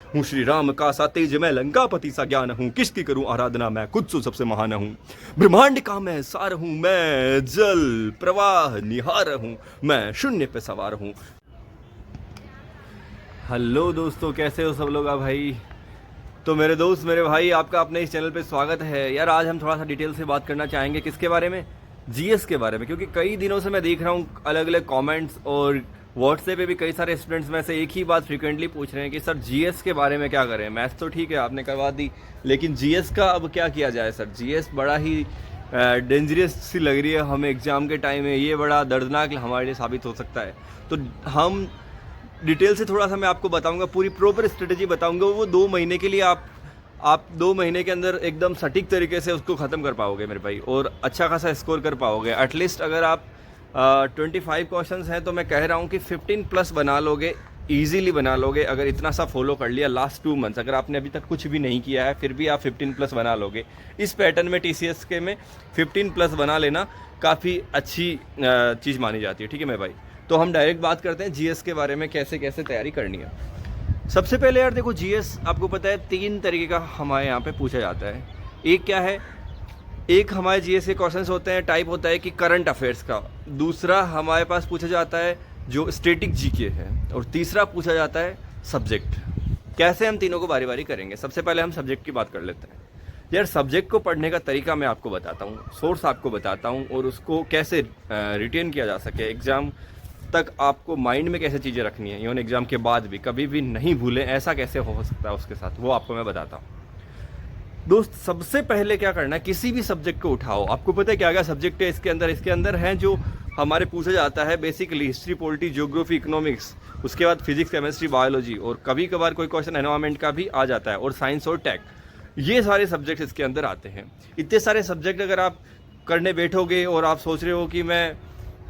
हूँ श्री राम का सा तेज मैं लंकापति सा ज्ञान हूँ, किसकी करूँ आराधना मैं खुद सो सबसे महान हूँ। ब्रह्मांड का मैं सार हूँ, मैं जल प्रवाह निहार हूँ, मैं शून्य पे सवार हूँ। हेलो दोस्तों, कैसे हो सब लोग? भाई तो मेरे दोस्त मेरे भाई, आपका अपने इस चैनल पे स्वागत है। यार आज हम थोड़ा सा डिटेल से बात करना चाहेंगे किसके बारे में? जीएस के बारे में, क्योंकि कई दिनों से मैं देख रहा हूँ अलग अलग कमेंट्स और व्हाट्सएप पे भी कई सारे स्टूडेंट्स में से एक ही बात फ्रीक्वेंटली पूछ रहे हैं कि सर जीएस के बारे में क्या करें। मैथ्स तो ठीक है आपने करवा दी, लेकिन जीएस का अब क्या किया जाए सर? जीएस बड़ा ही डेंजरस सी लग रही है हमें एग्ज़ाम के टाइम में, ये बड़ा दर्दनाक हमारे लिए साबित हो सकता है। तो हम डिटेल से थोड़ा सा मैं आपको बताऊंगा, पूरी प्रॉपर स्ट्रेटेजी बताऊंगा। वो 2 महीने के लिए आप 2 महीने के अंदर एकदम सटीक तरीके से उसको ख़त्म कर पाओगे मेरे भाई, और अच्छा खासा स्कोर कर पाओगे। एटलीस्ट अगर आप 25 क्वेश्चंस हैं तो मैं कह रहा हूँ कि 15+ बना लोगे, ईजीली बना लोगे अगर इतना सा फॉलो कर लिया लास्ट 2 मंथ्स। अगर आपने अभी तक कुछ भी नहीं किया है फिर भी आप 15+ बना लोगे। इस पैटर्न में टीसीएस के में 15+ बना लेना काफ़ी अच्छी चीज़ मानी जाती है। ठीक है मेरे भाई, तो हम डायरेक्ट बात करते हैं जीएस के बारे में, कैसे कैसे तैयारी करनी है। सबसे पहले यार देखो, जीएस आपको पता है 3 तरीके का हमारे यहाँ पे पूछा जाता है। एक क्या है, एक हमारे जीएस के क्वेश्चंस होते हैं, टाइप होता है कि करंट अफेयर्स का। दूसरा हमारे पास पूछा जाता है जो स्टैटिक जीके है, और तीसरा पूछा जाता है सब्जेक्ट। कैसे हम तीनों को बारी बारी करेंगे। सबसे पहले हम सब्जेक्ट की बात कर लेते हैं। यार सब्जेक्ट को पढ़ने का तरीका मैं आपको बताता हूँ, सोर्स आपको बताता हूँ, और उसको कैसे रिटेन किया जा सके एग्ज़ाम तक, आपको माइंड में कैसे चीज़ें रखनी है, इवन एग्ज़ाम के बाद भी कभी भी नहीं भूलें, ऐसा कैसे हो सकता है उसके साथ, वो आपको मैं बताता हूँ। दोस्त सबसे पहले क्या करना है, किसी भी सब्जेक्ट को उठाओ। आपको पता है क्या क्या सब्जेक्ट है इसके अंदर हैं जो हमारे पूछा जाता है basically history, polity, geography, economics, उसके बाद फिजिक्स, केमिस्ट्री, बायोलॉजी, और कभी कभार कोई क्वेश्चन एनवायरमेंट का भी आ जाता है, और साइंस और टेक। ये सारे सब्जेक्ट इसके अंदर आते हैं। इतने सारे सब्जेक्ट अगर आप करने बैठोगे और आप सोच रहे हो कि मैं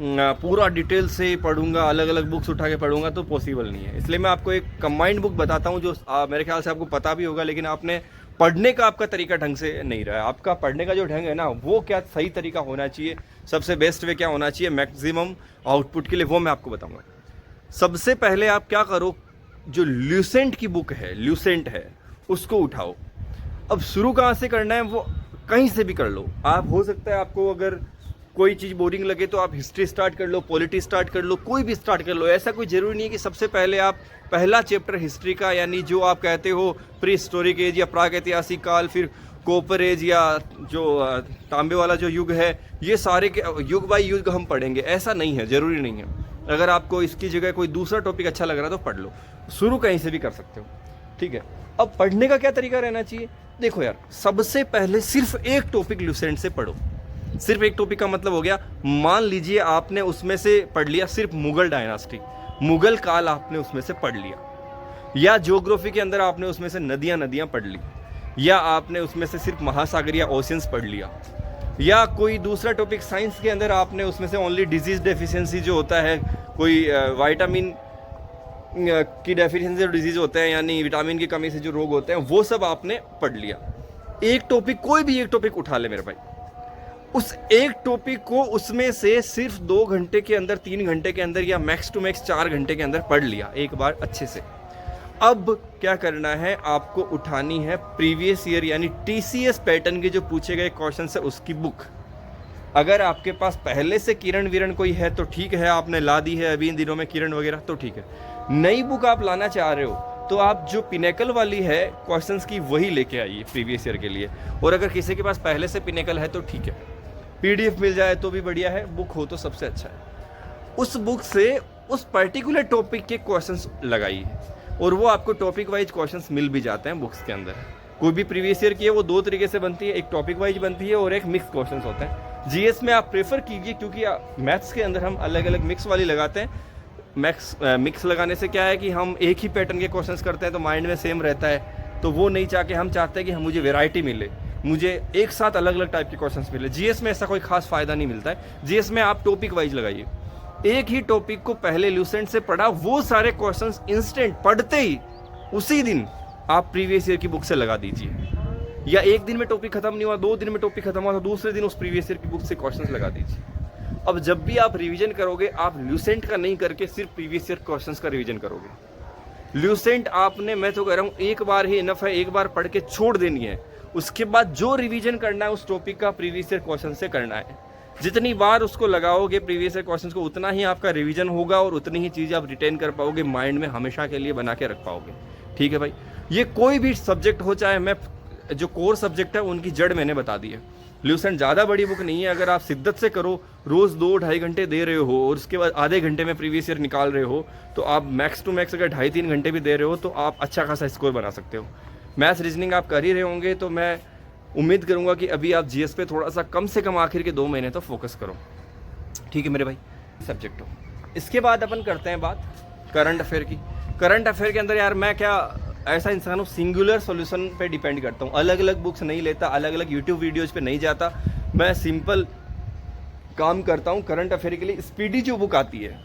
पूरा डिटेल से पढ़ूंगा, अलग अलग बुक्स उठा के पढ़ूंगा, तो पॉसिबल नहीं है। इसलिए मैं आपको एक कंबाइंड बुक बताता हूँ जो मेरे ख्याल से आपको पता भी होगा, लेकिन आपने पढ़ने का आपका तरीका ढंग से नहीं रहा है। आपका पढ़ने का जो ढंग है ना, वो क्या सही तरीका होना चाहिए, सबसे बेस्ट वे क्या होना चाहिए मैक्सिमम आउटपुट के लिए, वो मैं आपको बताऊंगा। सबसे पहले आप क्या करो, जो ल्यूसेंट की बुक है, ल्यूसेंट है, उसको उठाओ। अब शुरू कहाँ से करना है, वो कहीं से भी कर लो आप। हो सकता है आपको अगर कोई चीज़ बोरिंग लगे तो आप हिस्ट्री स्टार्ट कर लो, पॉलिटी स्टार्ट कर लो, कोई भी स्टार्ट कर लो। ऐसा कोई ज़रूरी नहीं है कि सबसे पहले आप पहला चैप्टर हिस्ट्री का, यानी जो आप कहते हो प्री हिस्टोरिक एज या प्रागैतिहासिक काल, फिर कोपर एज, या जो तांबे वाला जो युग है, ये सारे के युग बाई युग हम पढ़ेंगे, ऐसा नहीं है, ज़रूरी नहीं है। अगर आपको इसकी जगह कोई दूसरा टॉपिक अच्छा लग रहा है तो पढ़ लो, शुरू कहीं से भी कर सकते हो। ठीक है, अब पढ़ने का क्या तरीका रहना चाहिए? देखो यार, सबसे पहले सिर्फ एक टॉपिक ल्यूसेंट से पढ़ो। सिर्फ एक टॉपिक का मतलब हो गया, मान लीजिए आपने उसमें से पढ़ लिया सिर्फ मुगल डायनास्टी, मुगल काल आपने उसमें से पढ़ लिया, या ज्योग्राफी के अंदर आपने उसमें से नदियां पढ़ ली, या आपने उसमें से सिर्फ महासागर या ओशियंस पढ़ लिया, या कोई दूसरा टॉपिक साइंस के अंदर आपने उसमें से ओनली डिजीज डेफिशिएंसी जो होता है, कोई विटामिन की डेफिशिएंसी जो डिजीज होते हैं, यानी विटामिन की कमी से जो रोग होते हैं, वो सब आपने पढ़ लिया। एक टॉपिक, कोई भी एक टॉपिक उठा ले मेरे भाई, उस एक टॉपिक को उसमें से सिर्फ 2 घंटे के अंदर, 3 घंटे के अंदर, या मैक्स टू मैक्स 4 घंटे के अंदर पढ़ लिया एक बार अच्छे से। अब क्या करना है, आपको उठानी है प्रीवियस ईयर यानी टीसीएस पैटर्न के जो पूछे गए क्वेश्चन है उसकी बुक। अगर आपके पास पहले से किरण विरण कोई है तो ठीक है, आपने ला दी है अभी इन दिनों में किरण वगैरह, तो ठीक है। नई बुक आप लाना चाह रहे हो तो आप जो पिनेकल वाली है क्वेश्चंस की वही लेके आइए प्रीवियस ईयर के लिए। और अगर किसी के पास पहले से पिनेकल है तो ठीक है, पीडीएफ मिल जाए तो भी बढ़िया है, बुक हो तो सबसे अच्छा है। उस बुक से उस पर्टिकुलर टॉपिक के क्वेश्चंस लगाइए, और वो आपको टॉपिक वाइज क्वेश्चंस मिल भी जाते हैं बुक्स के अंदर। कोई भी प्रीवियस ईयर की है वो 2 तरीके से बनती है, एक टॉपिक वाइज बनती है और एक मिक्स क्वेश्चंस होते हैं। जीएस में आप प्रेफर कीजिए, क्योंकि मैथ्स के अंदर हम अलग अलग मिक्स वाली लगाते हैं। मिक्स लगाने से क्या है कि हम एक ही पैटर्न के क्वेश्चंस करते हैं तो माइंड में सेम रहता है, तो वो नहीं चाह के हम चाहते हैं कि मुझे वेराइटी मिले, मुझे एक साथ अलग अलग टाइप के क्वेश्चंस मिले। जीएस में ऐसा कोई खास फायदा नहीं मिलता है। जीएस में आप टॉपिक वाइज लगाइए, एक ही टॉपिक को पहले ल्यूसेंट से पढ़ा, वो सारे क्वेश्चंस इंस्टेंट पढ़ते ही उसी दिन आप प्रीवियस ईयर की बुक से लगा दीजिए, या एक दिन में टॉपिक खत्म नहीं हुआ, 2 दिन में टॉपिक खत्म हुआ तो दूसरे दिन उस प्रीवियस ईयर की बुक से क्वेश्चंस लगा दीजिए। अब जब भी आप रिवीजन करोगे, आप ल्यूसेंट का नहीं करके सिर्फ प्रीवियस ईयर क्वेश्चंस का रिवीजन करोगे। ल्यूसेंट आपने, मैं तो कह रहा हूँ एक बार ही इनफ है, एक बार पढ़ के छोड़ देनी है। उसके बाद जो रिवीजन करना है उस टॉपिक का प्रीवियस ईयर क्वेश्चन से करना है। जितनी बार उसको लगाओगे प्रीवियस ईयर क्वेश्चन को, उतना ही आपका रिवीजन होगा और उतनी ही चीज़ आप रिटेन कर पाओगे, माइंड में हमेशा के लिए बना के रख पाओगे। ठीक है भाई, ये कोई भी सब्जेक्ट हो, चाहे मैं जो कोर सब्जेक्ट है उनकी जड़ मैंने बता दी है। ल्यूसेंट ज़्यादा बड़ी बुक नहीं है, अगर आप शिद्दत से करो, रोज़ 2-2.5 घंटे दे रहे हो और उसके बाद आधे घंटे में प्रीवियस ईयर निकाल रहे हो, तो आप मैक्स टू मैक्स अगर 2.5-3 घंटे भी दे रहे हो तो आप अच्छा खासा स्कोर बना सकते हो। मैथ्स रीजनिंग आप कर ही रहे होंगे, तो मैं उम्मीद करूँगा कि अभी आप जीएस पे थोड़ा सा कम से कम आखिर के 2 महीने तो फोकस करो। ठीक है मेरे भाई, सब्जेक्ट हो। इसके बाद अपन करते हैं बात करंट अफेयर की। करंट अफेयर के अंदर यार मैं क्या ऐसा इंसान हूँ, सिंगुलर सॉल्यूशन पे डिपेंड करता हूँ, अलग अलग बुक्स नहीं लेता, अलग अलग यूट्यूब वीडियोज़ पे नहीं जाता, मैं सिंपल काम करता हूँ। करंट अफेयर के लिए स्पीडी जो बुक आती है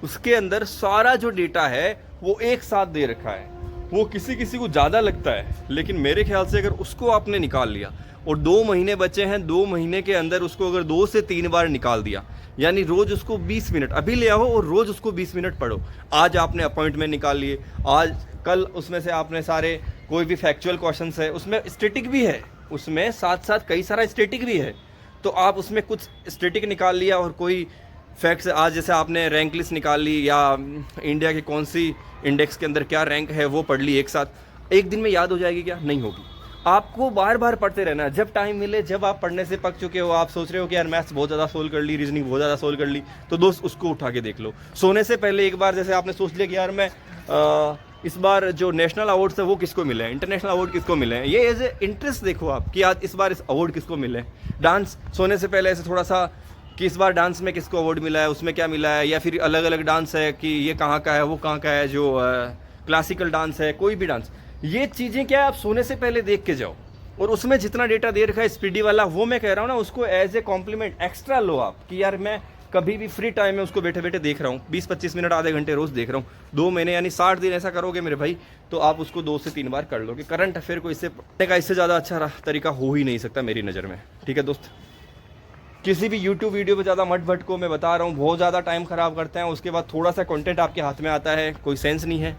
उसके अंदर सारा जो डेटा है वो एक साथ दे रखा है। वो किसी किसी को ज़्यादा लगता है, लेकिन मेरे ख्याल से अगर उसको आपने निकाल लिया और 2 महीने बचे हैं, 2 महीने के अंदर उसको अगर 2 से 3 बार निकाल दिया, यानी रोज़ उसको 20 मिनट अभी ले आओ और रोज़ उसको 20 मिनट पढ़ो। आज आपने अपॉइंटमेंट निकाल लिए, आज कल उसमें से आपने सारे कोई भी फैक्चुअल क्वेश्चंस है, उसमें स्टैटिक भी है, उसमें साथ साथ कई सारा स्टैटिक भी है, तो आप उसमें कुछ स्टैटिक निकाल लिया और कोई फैक्ट्स, आज जैसे आपने रैंक लिस्ट निकाल ली या इंडिया की कौन सी इंडेक्स के अंदर क्या रैंक है वो पढ़ ली एक साथ। एक दिन में याद हो जाएगी क्या? नहीं होगी। आपको बार बार पढ़ते रहना है, जब टाइम मिले, जब आप पढ़ने से पक चुके हो, आप सोच रहे हो कि यार मैथ्स बहुत ज़्यादा सोल्व कर ली, रीजनिंग बहुत ज़्यादा सोल्व कर ली, तो दोस्त उसको उठा के देख लो। सोने से पहले एक बार जैसे आपने सोच लिया कि यार मैं इस बार जो नेशनल अवार्ड्स है वो किसको मिले हैं, इंटरनेशनल अवार्ड किसको मिले हैं, ये एज ए इंटरेस्ट देखो आप कि आज इस बार इस अवार्ड किसको मिले हैं। डांस सोने से पहले ऐसे थोड़ा सा कि इस बार डांस में किसको अवार्ड मिला है, उसमें क्या मिला है, या फिर अलग अलग डांस है कि ये कहाँ का है, वो कहाँ का है, जो क्लासिकल डांस है, कोई भी डांस, ये चीज़ें क्या है आप सोने से पहले देख के जाओ। और उसमें जितना डेटा दे रखा है स्पीडी वाला, वो मैं कह रहा हूँ ना, उसको एज ए कॉम्प्लीमेंट एक्स्ट्रा लो आप कि यार मैं कभी भी फ्री टाइम में उसको बैठे बैठे देख रहा हूँ, 20-25 मिनट आधे घंटे रोज़ देख रहा हूँ, 2 महीने यानी 60 दिन ऐसा करोगे मेरे भाई, तो आप उसको 2 से 3 बार कर लोगे। करंट अफेयर को इससे पढ़ने का इससे ज़्यादा अच्छा तरीका हो ही नहीं सकता मेरी नज़र में। ठीक है दोस्त, किसी भी यूट्यूब वीडियो पे ज़्यादा मत भटको, मैं बता रहा हूँ, बहुत ज़्यादा टाइम ख़राब करते हैं, उसके बाद थोड़ा सा कंटेंट आपके हाथ में आता है, कोई सेंस नहीं है।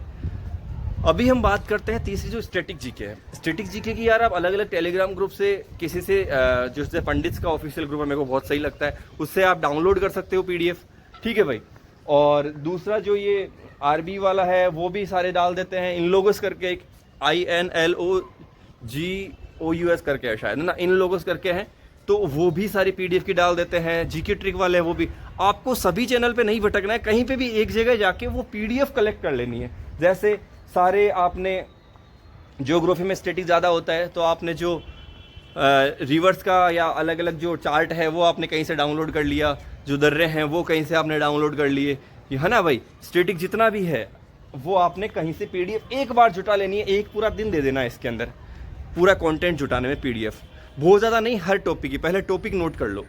अभी हम बात करते हैं तीसरी जो स्टैटिक जीके है। स्टैटिक जीके की यार आप अलग अलग टेलीग्राम ग्रुप से, किसी से जैसे पंडित्स का ऑफिशियल ग्रुप है, मेरे को बहुत सही लगता है, उससे आप डाउनलोड कर सकते हो PDF। ठीक है भाई, और दूसरा जो ये RB वाला है वो भी सारे डाल देते हैं, इन लोगोस करके एक INLOGOUS करके है शायद ना, इन लोगोस करके है, तो वो भी सारी PDF की डाल देते हैं। जीके ट्रिक वाले वो भी। आपको सभी चैनल पे नहीं भटकना है, कहीं पे भी एक जगह जाके वो PDF कलेक्ट कर लेनी है। जैसे सारे आपने ज्योग्राफी में स्टैटिक ज़्यादा होता है, तो आपने जो रिवर्स का या अलग अलग जो चार्ट है वो आपने कहीं से डाउनलोड कर लिया, जो दर्रे हैं वो कहीं से आपने डाउनलोड कर लिए, है ना भाई। स्टैटिक जितना भी है वो आपने कहीं से PDF एक बार जुटा लेनी है, एक पूरा दिन दे देना है इसके अंदर पूरा कंटेंट जुटाने में PDF। बहुत ज़्यादा नहीं, हर टॉपिक की पहले टॉपिक नोट कर लो।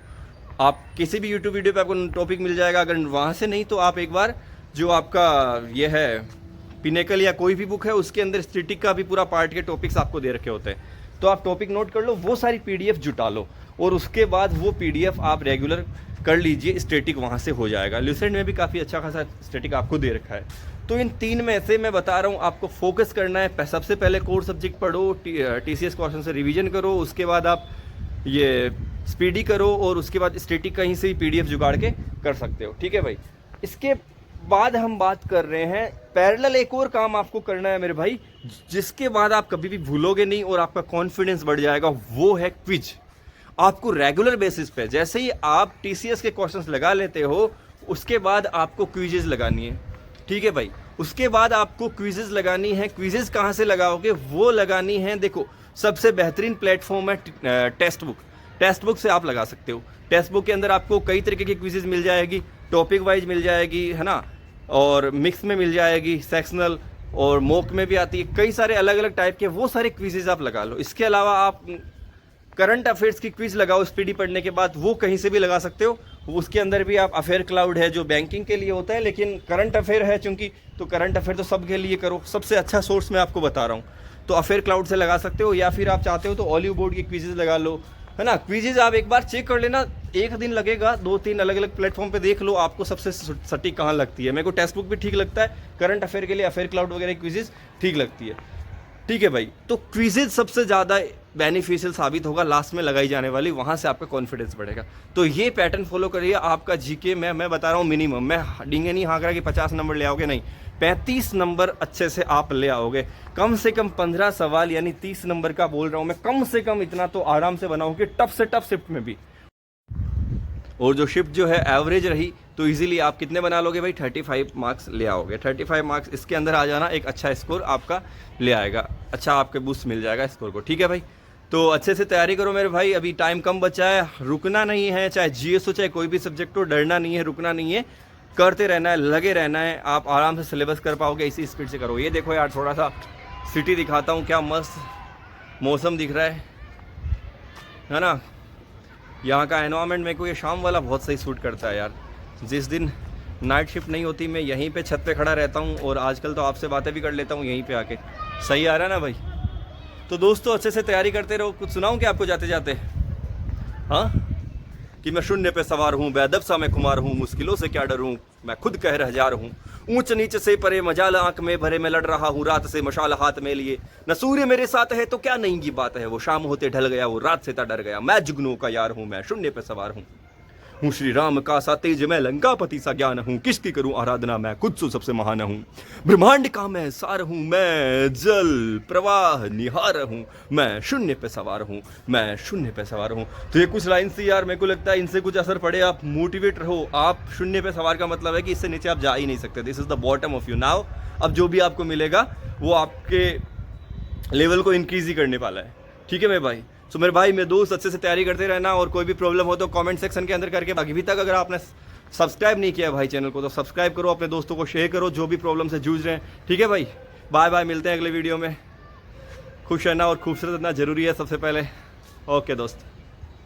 आप किसी भी यूट्यूब वीडियो पे आपको टॉपिक मिल जाएगा, अगर वहाँ से नहीं तो आप एक बार जो आपका ये है पिनेकल या कोई भी बुक है उसके अंदर स्टैटिक का भी पूरा पार्ट के टॉपिक्स आपको दे रखे होते हैं, तो आप टॉपिक नोट कर लो, वो सारी PDF जुटा लो और उसके बाद वो PDF आप रेगुलर कर लीजिए, स्टैटिक वहाँ से हो जाएगा। ल्यूसेंट में भी काफ़ी अच्छा खासा स्टैटिक आपको दे रखा है। तो इन 3 में से मैं बता रहा हूँ आपको फोकस करना है। सबसे पहले कोर सब्जेक्ट पढ़ो, TCS क्वेश्चन से रिवीजन करो, उसके बाद आप ये स्पीडी करो और उसके बाद स्टैटिक कहीं से ही PDF जुगाड़ के कर सकते हो। ठीक है भाई, इसके बाद हम बात कर रहे हैं पैरेलल। एक और काम आपको करना है मेरे भाई, जिसके बाद आप कभी भी भूलोगे नहीं और आपका कॉन्फिडेंस बढ़ जाएगा, वो है क्विज। आपको रेगुलर बेसिस पे जैसे ही आप TCS के क्वेश्चंस लगा लेते हो, उसके बाद आपको क्विजेज लगानी है। ठीक है भाई, उसके बाद आपको क्विजेज लगानी है। क्विजेज कहाँ से लगाओगे? वो लगानी है, देखो सबसे बेहतरीन प्लेटफॉर्म है टेक्स्ट बुक। टेक्स्ट बुक से आप लगा सकते हो। टेक्स्ट बुक के अंदर आपको कई तरीके की क्विजेज मिल जाएगी, टॉपिक वाइज मिल जाएगी, है ना, और मिक्स में मिल जाएगी, सेक्शनल और मॉक में भी आती है, कई सारे अलग अलग टाइप के, वो सारे क्विजेज आप लगा लो। इसके अलावा आप करंट अफेयर्स की क्विज लगाओ स्पीडी पढ़ने के बाद, वो कहीं से भी लगा सकते हो। उसके अंदर भी आप अफेयर क्लाउड है जो बैंकिंग के लिए होता है, लेकिन करंट अफेयर है चूंकि, तो करंट अफेयर तो सबके लिए करो। सबसे अच्छा सोर्स मैं आपको बता रहा हूँ, तो अफेयर क्लाउड से लगा सकते हो, या फिर आप चाहते हो तो ऑलिव बोर्ड की क्विजेज लगा लो, है ना। क्विजेज आप एक बार चेक कर लेना, एक दिन लगेगा, 2-3 अलग अलग प्लेटफॉर्म पे देख लो आपको सबसे सटीक कहाँ लगती है। मेरे को टेक्स्ट बुक भी ठीक लगता है, करंट अफेयर के लिए अफेयर क्लाउड वगैरह क्विजेज ठीक लगती है। ठीक है भाई, तो क्विजेज सबसे ज़्यादा बेनिफिशियल साबित होगा लास्ट में लगाई जाने वाली, वहाँ से आपका कॉन्फिडेंस बढ़ेगा। तो ये पैटर्न फॉलो करिए, आपका जीके मैं बता रहा हूँ मिनिमम, मैं डींगे नहीं हाँक रहा कि 50 नंबर ले आओगे, नहीं, 35 नंबर अच्छे से आप ले आओगे। कम से कम 15 सवाल यानी 30 नंबर का बोल रहा हूँ मैं, कम से कम इतना तो आराम से बनाओगे टफ से टफ शिफ्ट में भी। और जो शिफ्ट जो है एवरेज रही तो इजीली आप कितने बना लोगे भाई, 35 मार्क्स ले आओगे। 35 मार्क्स इसके अंदर आ जाना एक अच्छा स्कोर आपका ले आएगा, अच्छा आपके बूस्ट मिल जाएगा स्कोर को। ठीक है भाई, तो अच्छे से तैयारी करो मेरे भाई, अभी टाइम कम बचा है, रुकना नहीं है, चाहे जीएस हो चाहे कोई भी सब्जेक्ट हो, डरना नहीं है, रुकना नहीं है, करते रहना है, लगे रहना है, आप आराम से सिलेबस कर पाओगे, इसी स्पीड से करो। ये देखो यार, थोड़ा सा सिटी दिखाता हूँ, क्या मस्त मौसम दिख रहा है ना। यहाँ का एनवायरनमेंट मेरे को ये शाम वाला बहुत सही सूट करता है यार। जिस दिन नाइट शिफ्ट नहीं होती मैं यहीं पे छत पे खड़ा रहता हूँ, और आजकल तो आपसे बातें भी कर लेता हूँ यहीं पे आके। सही आ रहा है ना भाई। तो दोस्तों अच्छे से तैयारी करते रहो। कुछ सुनाऊँ क्या आपको जाते जाते? हाँ, कि मैं शून्य पे सवार हूँ, बेअदब सा मैं खुमार हूँ, मुश्किलों से क्या डरूँ, मैं खुद कह रह हूँ, ऊंच नीच से परे मजाल आंख में भरे मैं लड़ रहा हूँ, रात से मशाल हाथ में लिए, न सूर्य मेरे साथ है तो क्या नई की बात है, वो शाम होते ढल गया, वो रात से डर गया, मैं जुगनू का यार हूँ, मैं शून्य पे सवार हूँ श्री राम का सा तेज, मैं लंकापति सा ज्ञान हूँ, किसकी करूँ आराधना, मैं खुद से सबसे महान हूँ, ब्रह्मांड का मैं सार हूँ, मैं जल प्रवाह निहार हूँ, मैं शून्य पे सवार हूँ, मैं शून्य पे सवार हूँ। तो ये कुछ लाइन थी यार, मेरे को लगता है इनसे कुछ असर पड़े, आप मोटिवेट रहो। आप शून्य पे सवार का मतलब है कि इससे नीचे आप जा ही नहीं सकते, this is the bottom of you now. अब जो भी आपको मिलेगा वो आपके लेवल को इंक्रीज ही करने वाला है। ठीक है मेरे भाई। सो मेरे भाई, मेरे दोस्त, अच्छे से तैयारी करते रहना, और कोई भी प्रॉब्लम हो तो कमेंट सेक्शन के अंदर करके। अभी तक अगर आपने सब्सक्राइब नहीं किया भाई चैनल को तो सब्सक्राइब करो, अपने दोस्तों को शेयर करो जो भी प्रॉब्लम से जूझ रहे हैं। ठीक है भाई, बाय बाय, मिलते हैं अगले वीडियो में। खुश रहना और खूबसूरत रहना जरूरी है सबसे पहले। ओके दोस्त।